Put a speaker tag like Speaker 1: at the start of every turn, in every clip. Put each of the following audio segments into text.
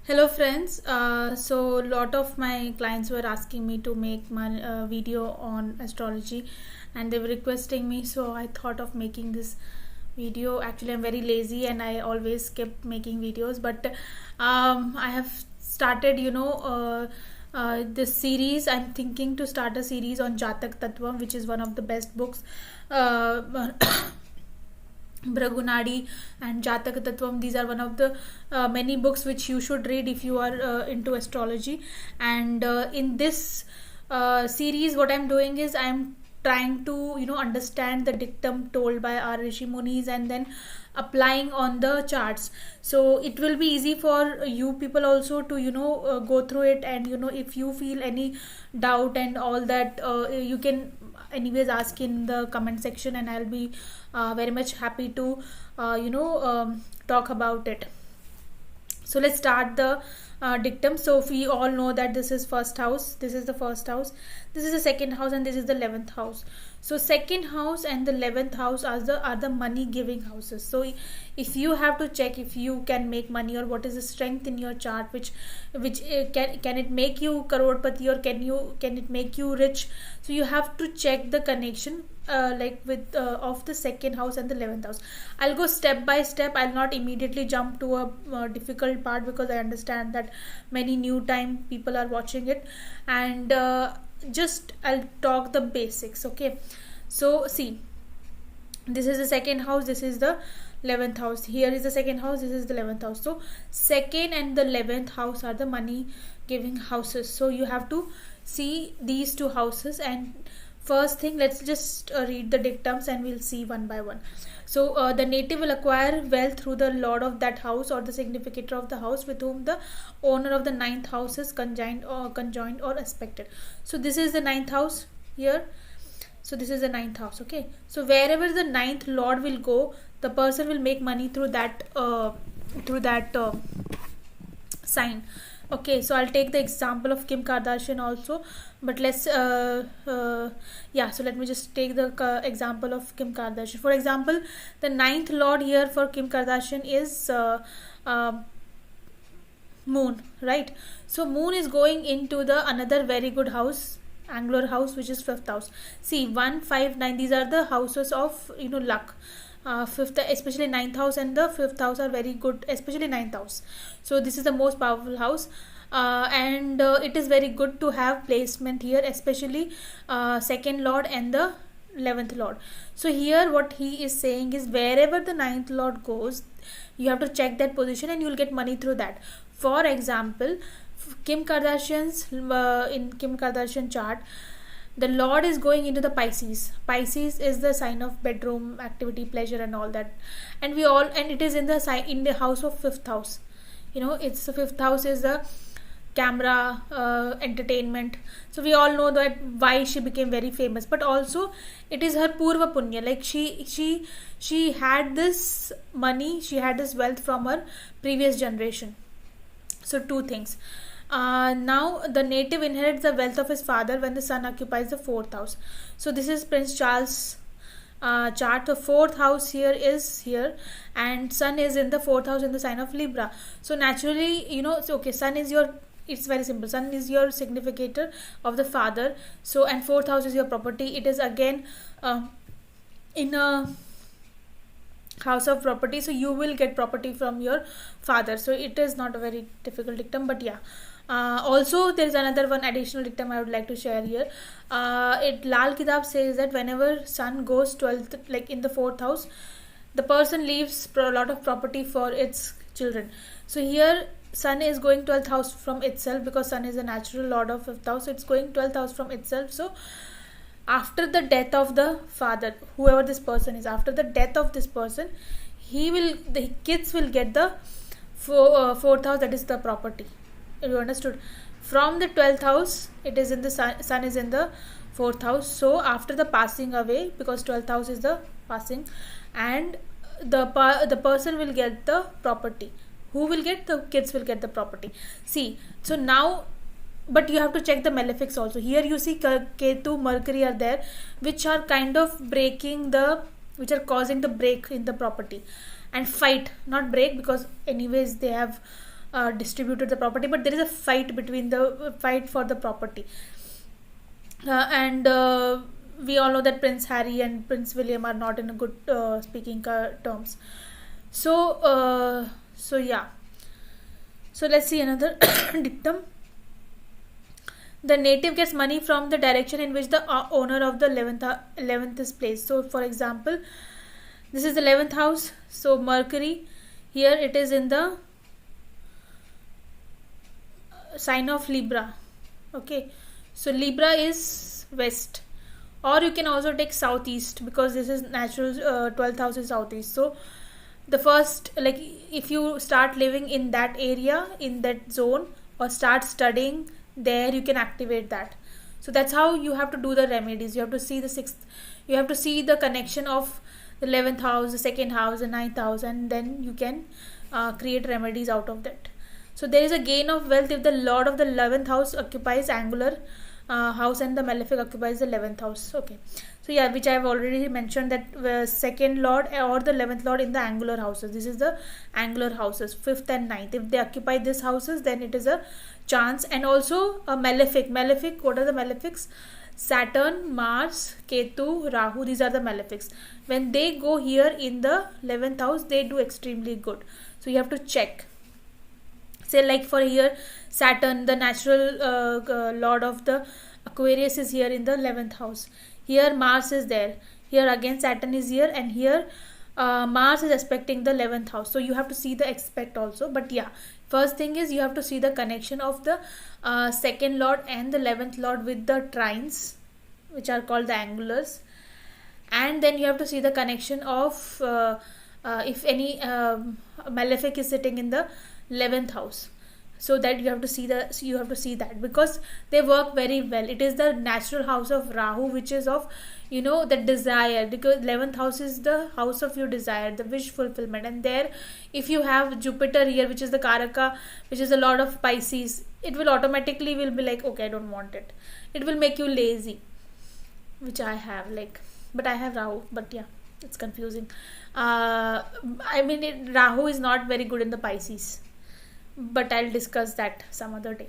Speaker 1: Hello friends. So a lot of my clients were asking me to make my video on astrology, and they were requesting me. So I thought of making this video. Actually, I'm very lazy and I always kept making videos. But I have started, this series. I'm thinking to start a series on Jatak Tattva, which is one of the best books. Uh, Bragunadi and Jataka Tattvam. These are one of the many books which you should read if you are into astrology. And in this series, what I'm doing is I'm trying to understand the dictum told by our Rishi Munis and then applying on the charts. So it will be easy for you people also to go through it, and if you feel any doubt and all that, you can anyways ask in the comment section, and I'll be very much happy to talk about it. So let's start the dictum. So we all know that this is first house, this is the first house, this is the second house, and this is the 11th house. So second house and the 11th house are the money giving houses. So if you have to check if you can make money, or what is the strength in your chart, which can it make you crorepati, or can it make you rich. So you have to check the connection with of the second house and the 11th house. I'll go step by step. I'll not immediately jump to a difficult part, because I understand that many new time people are watching it, and just I'll talk the basics. Okay, so see, this is the second house, this is the 11th house, here is the second house, this is the 11th house. So second and the 11th house are the money giving houses. So you have to see these two houses, and first thing, let's just read the dictums and we'll see one by one. So the native will acquire wealth through the lord of that house or the significator of the house with whom the owner of the ninth house is conjoined or aspected. So this is the ninth house here. So this is the ninth house. Okay. So wherever the ninth lord will go, the person will make money through that sign. Okay, so I'll take the example of Kim Kardashian also, but let's so let me just take the example of Kim Kardashian. For example, the ninth lord here for Kim Kardashian is Moon, right? So Moon is going into the another very good house, angular house, which is fifth house. See, 1, 5, 9, these are the houses of luck. Fifth, especially ninth house and the fifth house are very good, especially ninth house. So this is the most powerful house, and it is very good to have placement here, especially second lord and the 11th lord. So here what he is saying is, wherever the ninth lord goes, you have to check that position and you will get money through that. For example, Kim Kardashian's in Kim Kardashian chart, the lord is going into the Pisces. Pisces is the sign of bedroom activity, pleasure and all that, and it is in the house of fifth house. It's the fifth house is the camera, entertainment. So we all know that why she became very famous, but also it is her purva punya, like she had this money, she had this wealth from her previous generation. So two things. Now the native inherits the wealth of his father when the sun occupies the fourth house. So this is Prince Charles chart. The fourth house here is here, and sun is in the fourth house in the sign of Libra. So naturally, sun is your, it's very simple, sun is your significator of the father. So, and fourth house is your property. It is again in a house of property, so you will get property from your father. So it is not a very difficult dictum, but yeah. Also there is another one additional dictum I would like to share here. Lal Kitab says that whenever sun goes 12th, like in the fourth house, the person leaves a lot of property for its children. So here sun is going 12th house from itself, because sun is a natural lord of fifth house, so it's going 12th house from itself. So after the death of the father, whoever this person is, after the death of this person, the kids will get the fourth house, that is the property. You understood? From the 12th house, it is in the sun is in the fourth house. So after the passing away, because 12th house is the passing, and the person will get the property. Who will get? The kids will get the property. See, so now, but you have to check the malefics also. Here you see Ketu, Mercury are there, which are kind of which are causing the break in the property, and fight, not break, because anyways they have distributed the property, but there is a fight for the property. And we all know that Prince Harry and Prince William are not in a good speaking terms. So yeah. So let's see another dictum. The native gets money from the direction in which the owner of the 11th is placed. So for example, this is the 11th house. So Mercury, here it is in the sign of Libra. Okay, so Libra is west, or you can also take southeast, because this is natural 12th house is southeast. So the first, like if you start living in that area, in that zone, or start studying there, you can activate that. So that's how you have to do the remedies. You have to see the 6th, you have to see the connection of the 11th house, the 2nd house, the 9th house, and then you can create remedies out of that. So there is a gain of wealth if the lord of the 11th house occupies angular house and the malefic occupies the 11th house. Okay, so yeah, which I have already mentioned, that second lord or the 11th lord in the angular houses. This is the angular houses, 5th and 9th. If they occupy these houses, then it is a chance. And also a malefic. What are the malefics? Saturn, Mars, Ketu, Rahu. These are the malefics. When they go here in the 11th house, they do extremely good. So you have to check. Say like for here, Saturn, the natural lord of the Aquarius, is here in the 11th house. Here Mars is there. Here again Saturn is here, and here Mars is aspecting the 11th house. So you have to see the aspect also. But yeah, first thing is you have to see the connection of the second lord and the 11th lord with the trines, which are called the angulars. And then you have to see the connection of if any malefic is sitting in the 11th house. So that you have to see that, because they work very well. It is the natural house of Rahu, which is of the desire, because 11th house is the house of your desire, the wish fulfillment. And there, if you have Jupiter here, which is the Karaka, which is a lord of Pisces, it will automatically will be like, okay, I don't want it. It will make you lazy, which I have, but I have Rahu. But yeah, it's confusing. Rahu is not very good in the Pisces, but I'll discuss that some other day.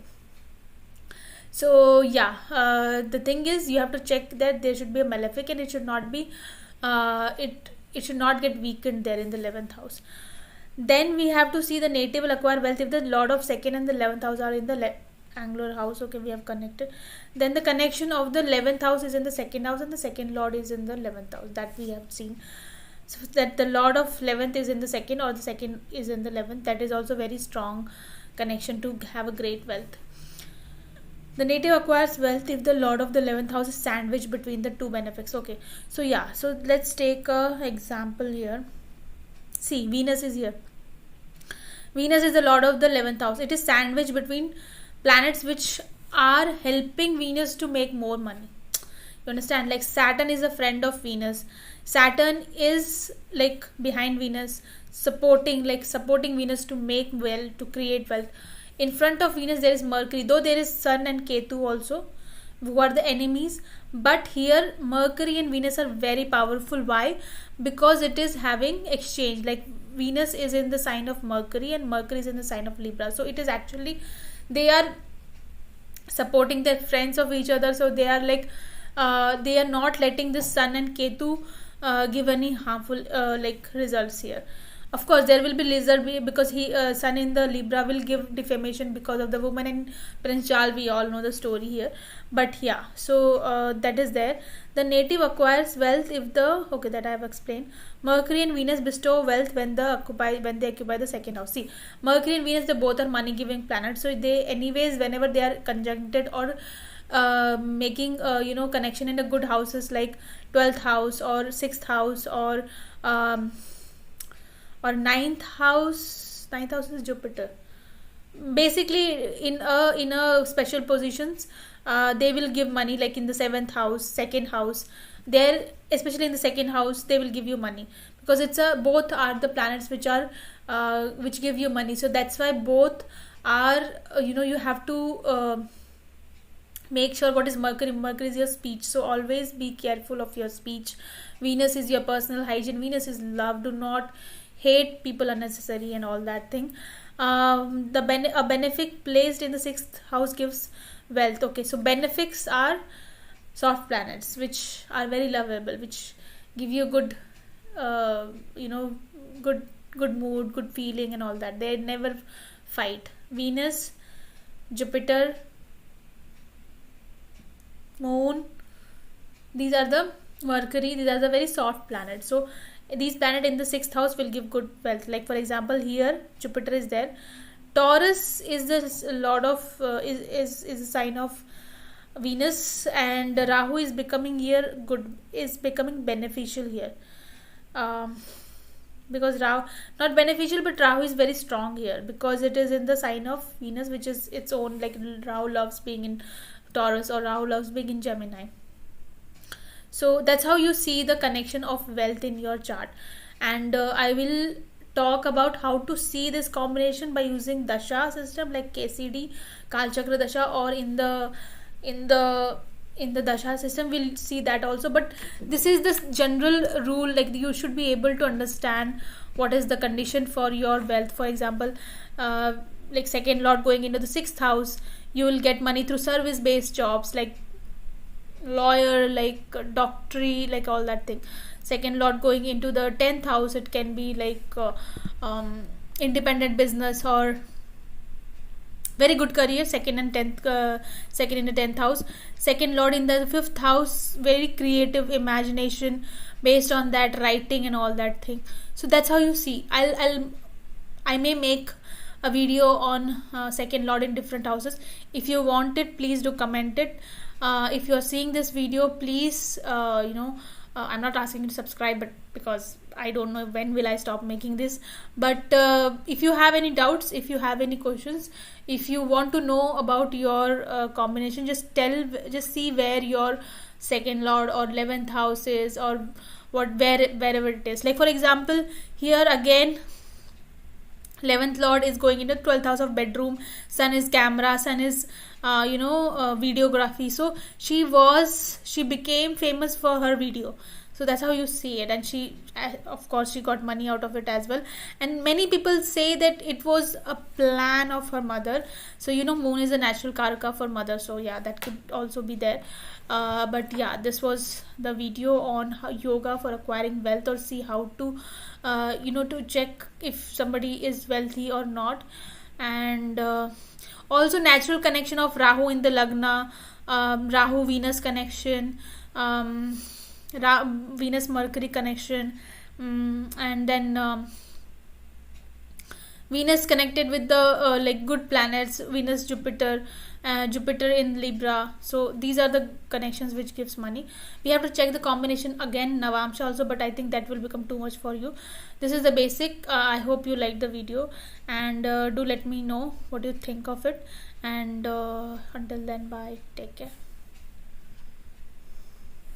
Speaker 1: So yeah, the thing is, you have to check that there should be a malefic, and it should not be it should not get weakened there in the 11th house. Then we have to see the native will acquire wealth if the lord of 2nd and the 11th house are in the angular house. Okay, we have connected. Then the connection of the 11th house is in the 2nd house, and the second lord is in the 11th house. That we have seen. So that the lord of 11th is in the 2nd, or the 2nd is in the 11th. That is also very strong connection to have a great wealth. The native acquires wealth if the lord of the 11th house is sandwiched between the two benefics. Okay, so yeah, so let's take a example here. See, Venus is here. Venus is the lord of the 11th house. It is sandwiched between planets which are helping Venus to make more money. You understand? Like Saturn is a friend of Venus. Saturn is like behind Venus, supporting Venus to make wealth, to create wealth. In front of Venus there is Mercury, though there is Sun and Ketu also, who are the enemies. But here Mercury and Venus are very powerful. Why? Because it is having exchange. Like Venus is in the sign of Mercury and Mercury is in the sign of Libra. So it is actually, they are supporting their friends of each other. So they are like, they are not letting the Sun and Ketu give any harmful results here. Of course, there will be lizard, because Sun in the Libra will give defamation because of the woman in Prince Charles. We all know the story here. But yeah, so that is there. The native acquires wealth if that I have explained. Mercury and Venus bestow wealth when they occupy the second house. See, Mercury and Venus, they both are money giving planets. So they anyways, whenever they are conjuncted or making connection in the good houses like 12th house or 6th house or 9th house. 9th house is Jupiter. Basically, in a special positions, they will give money, like in the 7th house, 2nd house. There, especially in the 2nd house, they will give you money, because it's both are the planets which are which give you money. So that's why both are you have to make sure what is Mercury. Mercury is your speech, so always be careful of your speech. Venus is your personal hygiene. Venus is love. Do not hate people unnecessary and all that thing. A benefic placed in the sixth house gives wealth. Okay, so benefics are soft planets which are very lovable, which give you good, you know, good mood, good feeling, and all that. They never fight. Venus, Jupiter, Moon, these are the Mercury, these are the very soft planets. So these planets in the sixth house will give good wealth. Like for example, here Jupiter is there. Taurus is the lord of is a sign of Venus, and Rahu is becoming here good, is becoming beneficial here. Um, because Rahu, not beneficial, but Rahu is very strong here because it is in the sign of Venus, which is its own. Like Rahu loves being in Taurus, or Rahu loves being in Gemini. So that's how you see the connection of wealth in your chart. And I will talk about how to see this combination by using dasha system like KCD, Kalchakra dasha, or in the dasha system we'll see that also. But this is the general rule, like you should be able to understand what is the condition for your wealth. For example, like second lord going into the sixth house, you will get money through service based jobs like lawyer, like doctory, like all that thing. Second lord going into the 10th house, it can be like independent business or very good career. Second in the 10th house. Second lord in the 5th house, very creative imagination, based on that writing and all that thing. So that's how you see. I may make a video on second lord in different houses. If you want it, please do comment it. If you are seeing this video, please I'm not asking you to subscribe, but because I don't know when will I stop making this. But if you have any doubts, if you have any questions, if you want to know about your combination, just see where your second lord or 11th house is, or wherever it is. Like for example, here again 11th lord is going into 12th house of bedroom. Sun is camera, sun is videography. So she became famous for her video. So that's how you see it. And she, of course, she got money out of it as well. And many people say that it was a plan of her mother. So moon is a natural karaka for mother, so yeah, that could also be there. But yeah, this was the video on yoga for acquiring wealth, or see how to to check if somebody is wealthy or not. And also natural connection of Rahu in the Lagna, Rahu Venus connection, Venus Mercury connection, and then Venus connected with the like good planets, Venus Jupiter, Jupiter in Libra. So these are the connections which gives money. We have to check the combination again, Navamsha also, but I think that will become too much for you. This is the basic. I hope you liked the video, and do let me know what you think of it. And until then, bye, take care.